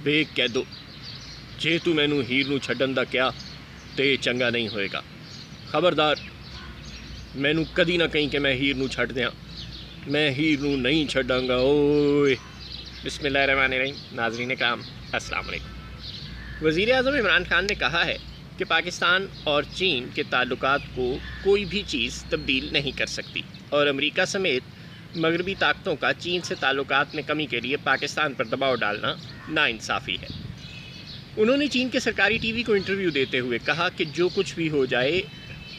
ਵੇਖ ਕਹਿ ਦੋ ਜੇ ਤੂੰ ਮੈਨੂੰ ਹੀਰ ਨੂੰ ਛੱਡਣ ਦਾ ਕਿਹਾ ਤੇ ਚੰਗਾ ਨਹੀਂ ਹੋਏਗਾ। ਖਬਰਦਾਰ ਮੈਨੂੰ ਕਦੀ ਨਾ ਕਹੀਂ ਕਿ ਮੈਂ ਹੀਰ ਨੂੰ ਛੱਡ ਦਿਆਂ, میں ہیر نو نہیں چھڈاں گا اوئے۔ بسم اللہ الرحمن الرحیم۔ ناظرین کرام السلام علیکم۔ وزیر اعظم عمران خان نے کہا ہے کہ پاکستان اور چین کے تعلقات کو کوئی بھی چیز تبدیل نہیں کر سکتی اور امریکہ سمیت مغربی طاقتوں کا چین سے تعلقات میں کمی کے لیے پاکستان پر دباؤ ڈالنا ناانصافی ہے۔ انہوں نے چین کے سرکاری ٹی وی کو انٹرویو دیتے ہوئے کہا کہ جو کچھ بھی ہو جائے،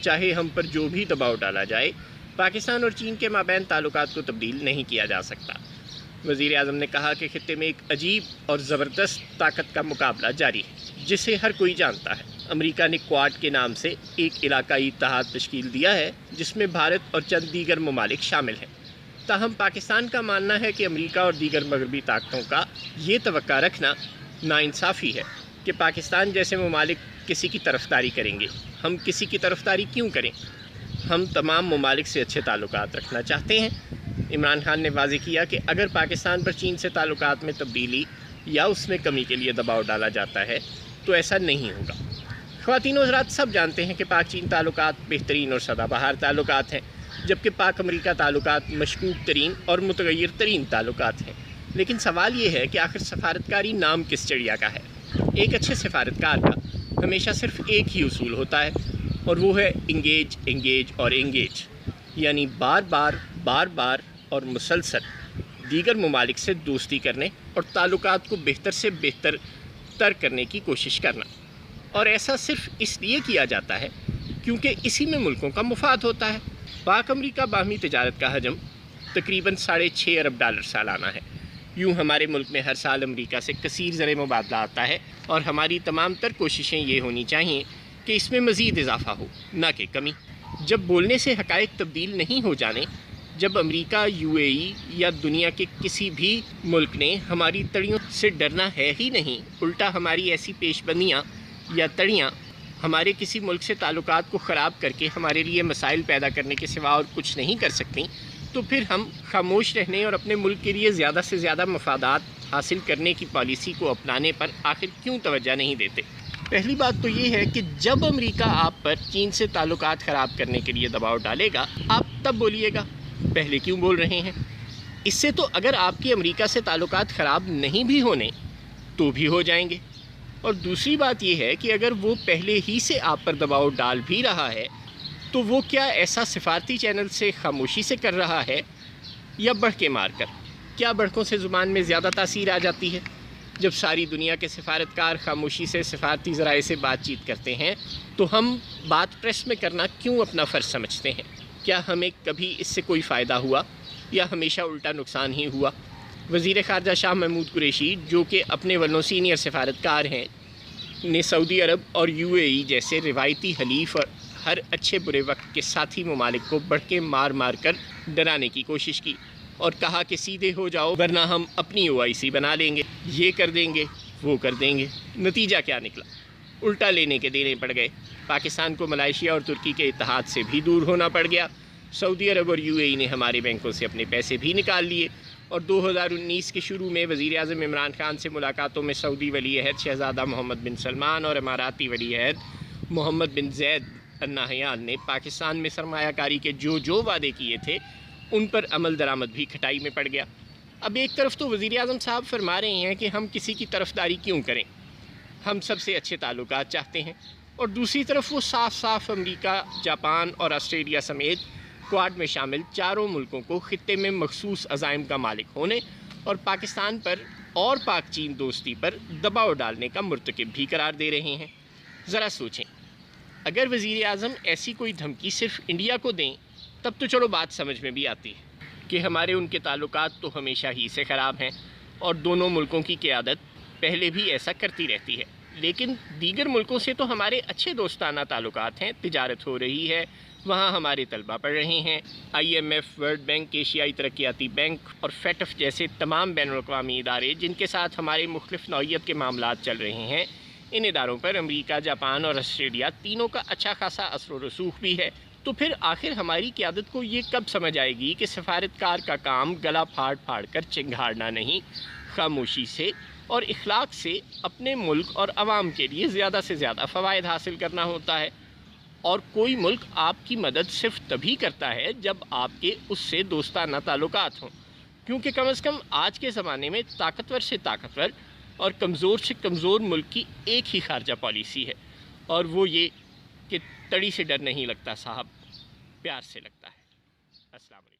چاہے ہم پر جو بھی دباؤ ڈالا جائے، پاکستان اور چین کے مابین تعلقات کو تبدیل نہیں کیا جا سکتا۔ وزیر اعظم نے کہا کہ خطے میں ایک عجیب اور زبردست طاقت کا مقابلہ جاری ہے جسے ہر کوئی جانتا ہے۔ امریکہ نے کواد کے نام سے ایک علاقائی اتحاد تشکیل دیا ہے جس میں بھارت اور چند دیگر ممالک شامل ہیں۔ تاہم پاکستان کا ماننا ہے کہ امریکہ اور دیگر مغربی طاقتوں کا یہ توقع رکھنا ناانصافی ہے کہ پاکستان جیسے ممالک کسی کی طرفداری کریں گے۔ ہم کسی کی طرفداری کیوں کریں؟ ہم تمام ممالک سے اچھے تعلقات رکھنا چاہتے ہیں۔ عمران خان نے واضح کیا کہ اگر پاکستان پر چین سے تعلقات میں تبدیلی یا اس میں کمی کے لیے دباؤ ڈالا جاتا ہے تو ایسا نہیں ہوگا۔ خواتین و حضرات سب جانتے ہیں کہ پاک چین تعلقات بہترین اور سدا بہار تعلقات ہیں، جبکہ پاک امریکہ تعلقات مشکوک ترین اور متغیر ترین تعلقات ہیں۔ لیکن سوال یہ ہے کہ آخر سفارتکاری نام کس چڑیا کا ہے؟ ایک اچھے سفارتکار کا ہمیشہ صرف ایک ہی اصول ہوتا ہے اور وہ ہے انگیج انگیج اور انگیج، یعنی بار بار اور مسلسل دیگر ممالک سے دوستی کرنے اور تعلقات کو بہتر سے بہتر تر کرنے کی کوشش کرنا، اور ایسا صرف اس لیے کیا جاتا ہے کیونکہ اسی میں ملکوں کا مفاد ہوتا ہے۔ پاک امریکہ باہمی تجارت کا حجم تقریباً $6.5 ارب سالانہ ہے۔ یوں ہمارے ملک میں ہر سال امریکہ سے کثیر زر مبادلہ آتا ہے اور ہماری تمام تر کوششیں یہ ہونی چاہیے کہ اس میں مزید اضافہ ہو، نہ کہ کمی۔ جب بولنے سے حقائق تبدیل نہیں ہو جانے، جب امریکہ، UAE یا دنیا کے کسی بھی ملک نے ہماری تڑیوں سے ڈرنا ہے ہی نہیں، الٹا ہماری ایسی پیش بندیاں یا تڑیاں ہمارے کسی ملک سے تعلقات کو خراب کر کے ہمارے لیے مسائل پیدا کرنے کے سوا اور کچھ نہیں کر سکتی، تو پھر ہم خاموش رہنے اور اپنے ملک کے لیے زیادہ سے زیادہ مفادات حاصل کرنے کی پالیسی کو اپنانے پر آخر کیوں توجہ نہیں دیتے؟ پہلی بات تو یہ ہے کہ جب امریکہ آپ پر چین سے تعلقات خراب کرنے کے لیے دباؤ ڈالے گا، آپ تب بولیے گا، پہلے کیوں بول رہے ہیں؟ اس سے تو اگر آپ کے امریکہ سے تعلقات خراب نہیں بھی ہونے تو بھی ہو جائیں گے۔ اور دوسری بات یہ ہے کہ اگر وہ پہلے ہی سے آپ پر دباؤ ڈال بھی رہا ہے تو وہ کیا ایسا سفارتی چینل سے خاموشی سے کر رہا ہے یا بڑھ کے مار کر؟ کیا بڑھکوں سے زبان میں زیادہ تاثیر آ جاتی ہے؟ جب ساری دنیا کے سفارتکار خاموشی سے سفارتی ذرائع سے بات چیت کرتے ہیں تو ہم بات پریس میں کرنا کیوں اپنا فرض سمجھتے ہیں؟ کیا ہمیں کبھی اس سے کوئی فائدہ ہوا یا ہمیشہ الٹا نقصان ہی ہوا؟ وزیر خارجہ شاہ محمود قریشی، جو کہ اپنے والوں سینئر سفارتکار ہیں، نے سعودی عرب اور UAE جیسے روایتی حلیف اور ہر اچھے برے وقت کے ساتھی ممالک کو بڑھ کے مار کر ڈرانے کی کوشش کی اور کہا کہ سیدھے ہو جاؤ ورنہ ہم اپنی OIC بنا لیں گے، یہ کر دیں گے، وہ کر دیں گے۔ نتیجہ کیا نکلا؟ الٹا لینے کے دینے پڑ گئے۔ پاکستان کو ملائیشیا اور ترکی کے اتحاد سے بھی دور ہونا پڑ گیا۔ سعودی عرب اور UAE نے ہمارے بینکوں سے اپنے پیسے بھی نکال لیے، اور 2019 کے شروع میں وزیر اعظم عمران خان سے ملاقاتوں میں سعودی ولی عہد شہزادہ محمد بن سلمان اور اماراتی ولی عہد محمد بن زید ال نہیان نے پاکستان میں سرمایہ کاری کے جو وعدے کیے تھے ان پر عمل درآمد بھی کھٹائی میں پڑ گیا۔ اب ایک طرف تو وزیر اعظم صاحب فرما رہے ہیں کہ ہم کسی کی طرفداری کیوں کریں، ہم سب سے اچھے تعلقات چاہتے ہیں، اور دوسری طرف وہ صاف امریکہ، جاپان اور آسٹریلیا سمیت کواد میں شامل چاروں ملکوں کو خطے میں مخصوص عزائم کا مالک ہونے اور پاکستان پر اور پاک چین دوستی پر دباؤ ڈالنے کا مرتکب بھی قرار دے رہے ہیں۔ ذرا سوچیں، اگر وزیر اعظم ایسی کوئی دھمکی صرف انڈیا کو دیں تب تو چلو بات سمجھ میں بھی آتی ہے کہ ہمارے ان کے تعلقات تو ہمیشہ ہی سے خراب ہیں اور دونوں ملکوں کی قیادت پہلے بھی ایسا کرتی رہتی ہے، لیکن دیگر ملکوں سے تو ہمارے اچھے دوستانہ تعلقات ہیں، تجارت ہو رہی ہے، وہاں ہمارے طلبہ پڑھ رہے ہیں، IMF، ورلڈ بینک، ایشیائی ترقیاتی بینک اور FATF جیسے تمام بین الاقوامی ادارے جن کے ساتھ ہمارے مختلف نوعیت کے معاملات چل رہے ہیں، ان اداروں پر امریکہ، جاپان اور آسٹریلیا تینوں کا اچھا خاصا اثر و رسوخ بھی ہے۔ تو پھر آخر ہماری قیادت کو یہ کب سمجھ آئے گی کہ سفارتکار کا کام گلا پھاڑ کر چنگھاڑنا نہیں، خاموشی سے اور اخلاق سے اپنے ملک اور عوام کے لیے زیادہ سے زیادہ فوائد حاصل کرنا ہوتا ہے۔ اور کوئی ملک آپ کی مدد صرف تبھی کرتا ہے جب آپ کے اس سے دوستانہ تعلقات ہوں، کیونکہ کم از کم آج کے زمانے میں طاقتور سے طاقتور اور کمزور سے کمزور ملک کی ایک ہی خارجہ پالیسی ہے، اور وہ یہ کہ تڑی سے ڈر نہیں لگتا صاحب، پیار سے لگتا ہے۔ السلام علیکم۔